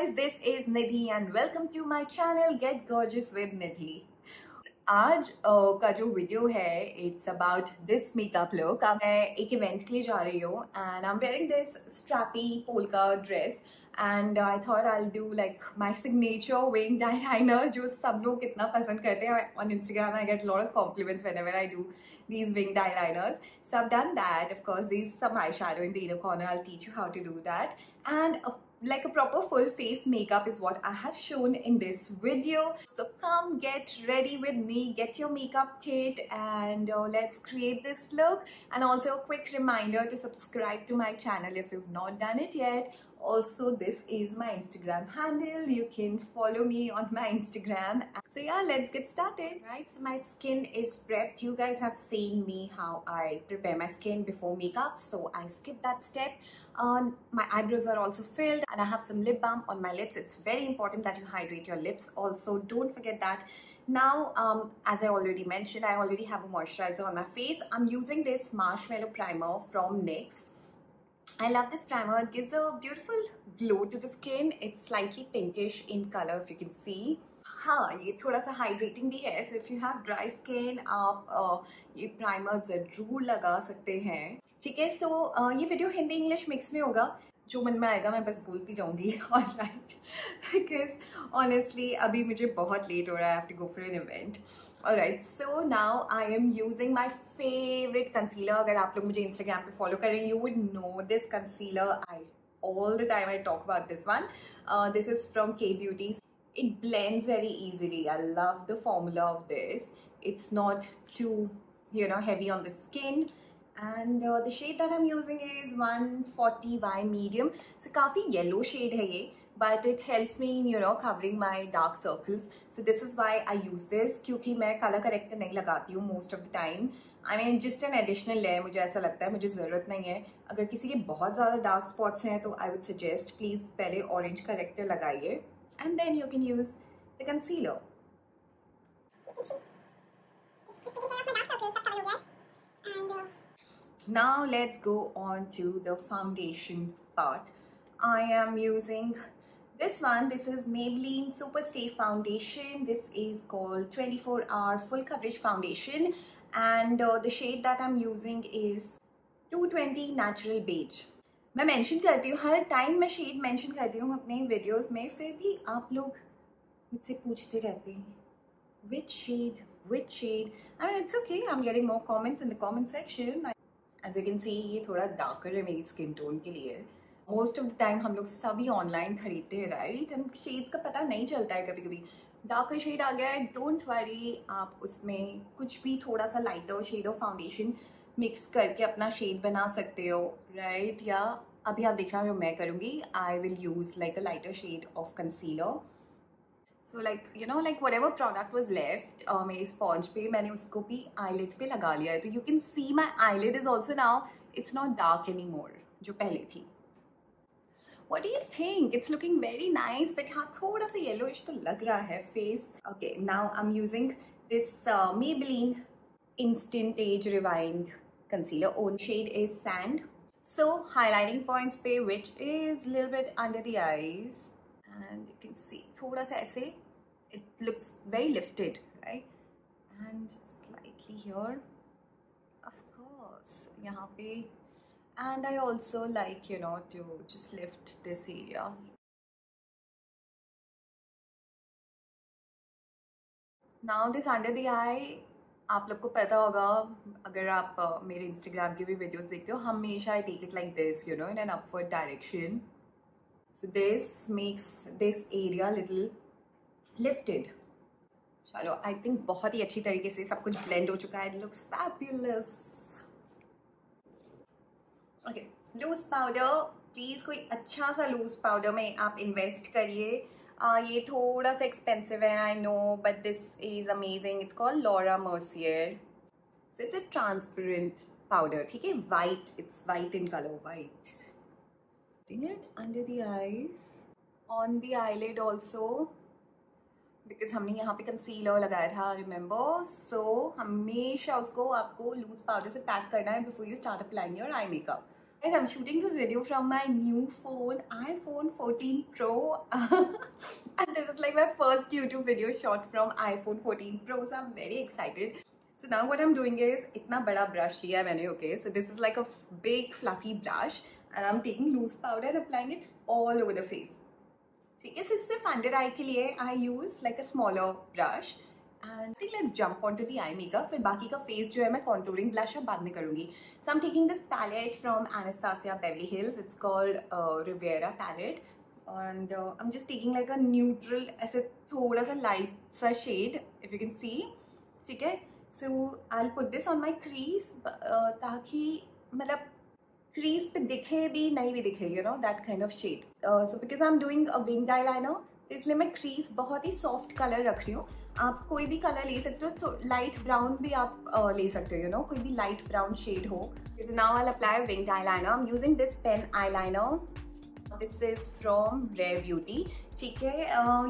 guys, this is Nidhi and welcome to my channel Get Gorgeous with Nidhi. आज का जो video है it's about this makeup look. मैं एक event के लिए जा रही हूँ and I am wearing this strappy polka dress and I thought I will do like my signature wing eyeliner जो सब लोग इतना पसंद करते हैं. On Instagram I get lot of compliments whenever I do these winged eyeliners. So I've done that. Of course, there's some eyeshadow in the inner corner. I'll teach you how to do that. And like a proper full face makeup is what I have shown in this video. So come get ready with me, get your makeup kit and let's create this look. And also a quick reminder to subscribe to my channel if you've not done it yet. Also, this is my Instagram handle. You can follow me on my Instagram. So yeah, let's get started. Right, so my skin is prepped. You guys have seen me how I prepare my skin before makeup, so I skipped that step. My eyebrows are also filled and I have some lip balm on my lips. It's very important that you hydrate your lips. Also, don't forget that. Now, as I already mentioned, I already have a moisturizer on my face. I'm using this marshmallow primer from NYX. I love this primer. It gives a beautiful glow to the skin. It's slightly pinkish in color if you can see. हाँ, ये थोड़ा सा hydrating भी है. So if you have dry skin, आप ये primer ज़रूर लगा सकते हैं. ठीक है, so ये वीडियो हिंदी इंग्लिश मिक्स में होगा. जो मन में आएगा मैं बस बोलती जाऊँगी. Alright, because honestly अभी मुझे बहुत लेट हो रहा है. I have to go for an event. Alright, so now I am using my favorite concealer. अगर आप लोग मुझे Instagram पे follow कर रहे हैं, you would know this concealer. All the time I talk about this one. This is from K Beauty. It blends very easily. I love the formula of this. It's not too, heavy on the skin. And the shade that I'm using is 140Y medium. So काफी yellow shade है ये. But it helps me in covering my dark circles. So this is why I use this. क्योंकि मैं color corrector नहीं लगाती हूँ most of the time. I mean just an additional layer. मुझे ऐसा लगता है, मुझे ज़रूरत नहीं है. अगर किसी के बहुत ज़्यादा dark spots हैं तो I would suggest please पहले orange corrector लगाइए and then you can use the concealer. Now let's go on to the foundation part. I am using this one. This is Maybelline Super Stay Foundation. This is called 24-hour full coverage foundation and the shade that I'm using is 220 Natural Beige. मैं mention करती हूँ हर time, मैं shade mention करती हूँ अपने videos में, फिर भी आप लोग मुझसे पूछते रहते हैं which shade. I mean it's okay, I'm getting more comments in the comment section. As you can see ये थोड़ा darker है मेरी स्किन टोन के लिए. मोस्ट ऑफ द टाइम हम लोग सभी ऑनलाइन खरीदते हैं राइट, एंड शेड्स का पता नहीं चलता है. कभी कभी डार्कर शेड आ गया है, डोंट वरी, आप उसमें कुछ भी थोड़ा सा lighter shade of foundation mix करके अपना शेड बना सकते हो राइट. या अभी आप देख रहे हो मैं करूँगी, I will use like a lighter shade of concealer. So like whatever product was left मेरे स्पॉन्ज पे, मैंने उसको भी आईलिड पे लगा लिया है. तो you can see my eyelid is also now it's not dark any more जो पहले थी. What do you think? It's looking very nice, but हाँ थोड़ा सा yellowish तो लग रहा है face. Okay, now I'm using this Maybelline Instant Age Rewind Concealer. Own shade is Sand. So highlighting points पे, which is a little bit under the eyes, and you can see थोड़ा सा ऐसे, it looks very lifted, right? And slightly here, of course, यहाँ पे. And I also like, to just lift this area. Now this under the eye, आप लोग को पता होगा अगर आप मेरे Instagram के भी videos देखते हो, हमेशा I take it like this, in an upward direction. So this makes this area little lifted. चलो, I think बहुत ही अच्छी तरीके से सब कुछ blend हो चुका है. It looks fabulous. Okay, loose powder, please कोई अच्छा सा लूज पाउडर में आप इन्वेस्ट करिए. ये थोड़ा सा एक्सपेंसिव है I know, but this is amazing. It's called Laura Mercier. So it's a transparent powder. ठीक है, white, it's white in colour, white. It under the eyes, on the eyelid also, because हमने यहाँ पे concealer लगाया था remember. सो हमेशा उसको आपको लूज पाउडर से पैक करना है before you start applying your eye makeup. Guys, I'm shooting this video from my new phone, iPhone 14 Pro. And this is like my first YouTube video shot from iPhone 14 Pro, so I'm very excited. So now what I'm doing is, itna bada brush liya hai maine, okay? So this is like a big fluffy brush and I'm taking loose powder and applying it all over the face. ठीक है, सिर्फ under आई के लिए I use like a smaller brush. And I think let's jump onto the eye makeup. फिर बाकी का face जो है मैं contouring blush अब बाद में करूँगी. So I'm taking this palette from Anastasia Beverly Hills. It's called Riviera palette. And I'm just taking like a neutral, ऐसे थोड़ा सा light सा shade, if you can see. ठीक है? So I'll put this on my crease ताकि मतलब crease पे दिखे भी नहीं भी दिखे, you know, that kind of shade. So because I'm doing a winged eyeliner, इसलिए मैं crease बहुत ही soft color रख रही हूँ. आप कोई भी color ले सकते हो, तो light brown भी आप ले सकते हो, you know, कोई भी light brown shade हो. So now I'll apply winged eyeliner. I'm using this pen eyeliner. This is from Rare Beauty. ठीक है,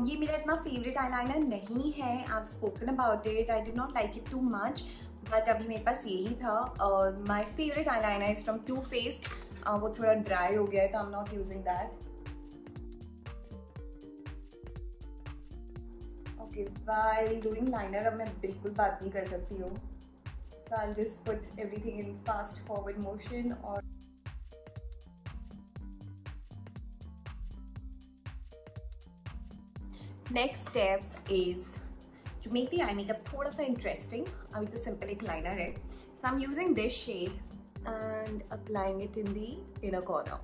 ये मेरा इतना favorite eyeliner नहीं है. I've spoken about it. I did not like it too much. But अभी मेरे पास यही था. My favorite eyeliner is from Too Faced. वो थोड़ा dry हो गया है, तो I'm not using that. Okay, while doing liner, अब मैं बिल्कुल बात नहीं कर सकती हूँ. So I'll just put everything in fast forward motion. और next step is to make the eye makeup थोड़ा सा interesting. अभी तो simple एक liner है. So I'm using this shade and applying it in the inner corner.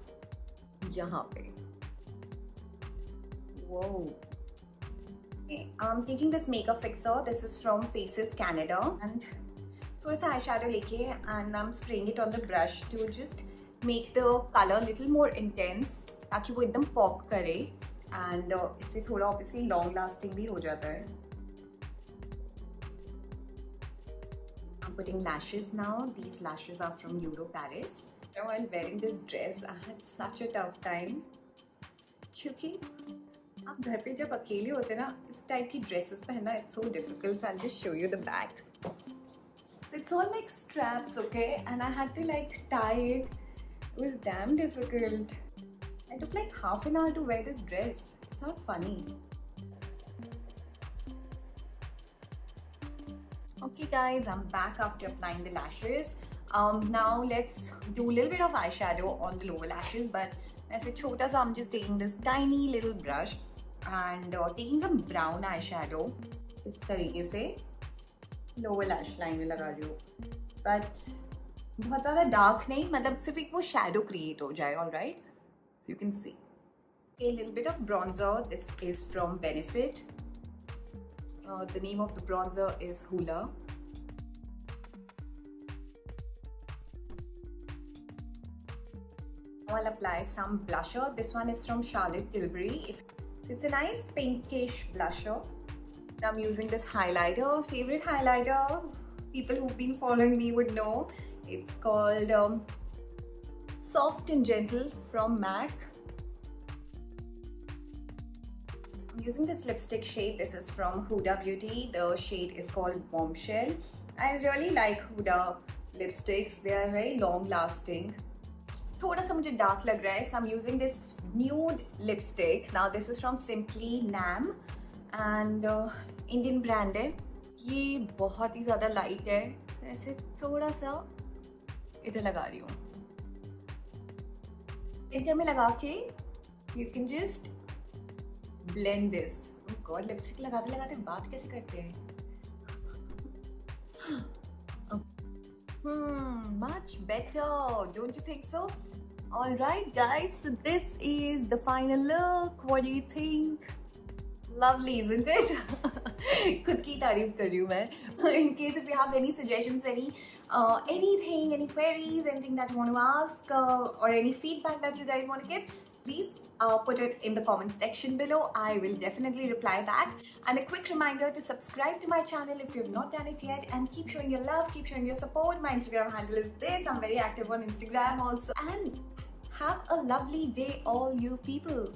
यहाँ पे. Whoa. Okay, I'm taking this makeup fixer. This is from Faces Canada. And थोड़ा सा eyeshadow लेके and I'm spraying it on the brush to just make the color little more intense ताकि वो एकदम pop करे. And इससे थोड़ा obviously long lasting भी हो जाता है. I'm putting lashes now. These lashes are from Euro Paris. While wearing this dress, I had such a tough time क्योंकि आप घर पे जब अकेले होते ना, इस टाइप की ड्रेसेस पहनना it's so difficult. So I'll just show you the back. It's all like straps, okay, and I had to like tie it. It was damn difficult. I took like half an hour to wear this dress. It's not funny. Okay guys, I'm back after applying the lashes. Now let's do a little bit of eyeshadow on the lower lashes, but as a chota sa, I'm just taking this tiny little brush and taking some brown eyeshadow इस तरीके से lower lash line में लगा रही हूँ. But बहुत ज़्यादा dark नहीं, मतलब सिर्फ एक वो shadow create हो जाए, all right? So you can see. Okay, a little bit of bronzer. This is from Benefit. The name of the bronzer is Hula. Now I'll apply some blusher. This one is from Charlotte Tilbury. It's a nice pinkish blusher. I'm using this highlighter, favorite highlighter. People who've been following me would know. It's called Soft and Gentle from MAC. I'm using this lipstick shade. This is from Huda Beauty. The shade is called Bombshell. I really like Huda lipsticks. They are very long lasting. थोड़ा सा मुझे dark लग रहा है, so I'm using this nude lipstick. Now this is from Simply Nam and Indian brand है. ये बहुत ही ज़्यादा light है. ऐसे थोड़ा सा इधर लगा रही हूँ. इधर में लगा के you can just blend this. Oh God, lipstick लगाते लगाते बात कैसे करते हैं? Much better, don't you think so? Alright guys, so this is the final look. What do you think? Lovely, isn't it? खुद की तारीफ कर रही हूँ मैं. In case if you have any suggestions, anything, any queries, anything that you want to ask, or any feedback that you guys want to give, please put it in the comment section below. I will definitely reply back. And a quick reminder to subscribe to my channel if you have not done it yet, and keep showing your love, keep showing your support. My Instagram handle is this. I'm very active on Instagram also. And have a lovely day, all you people.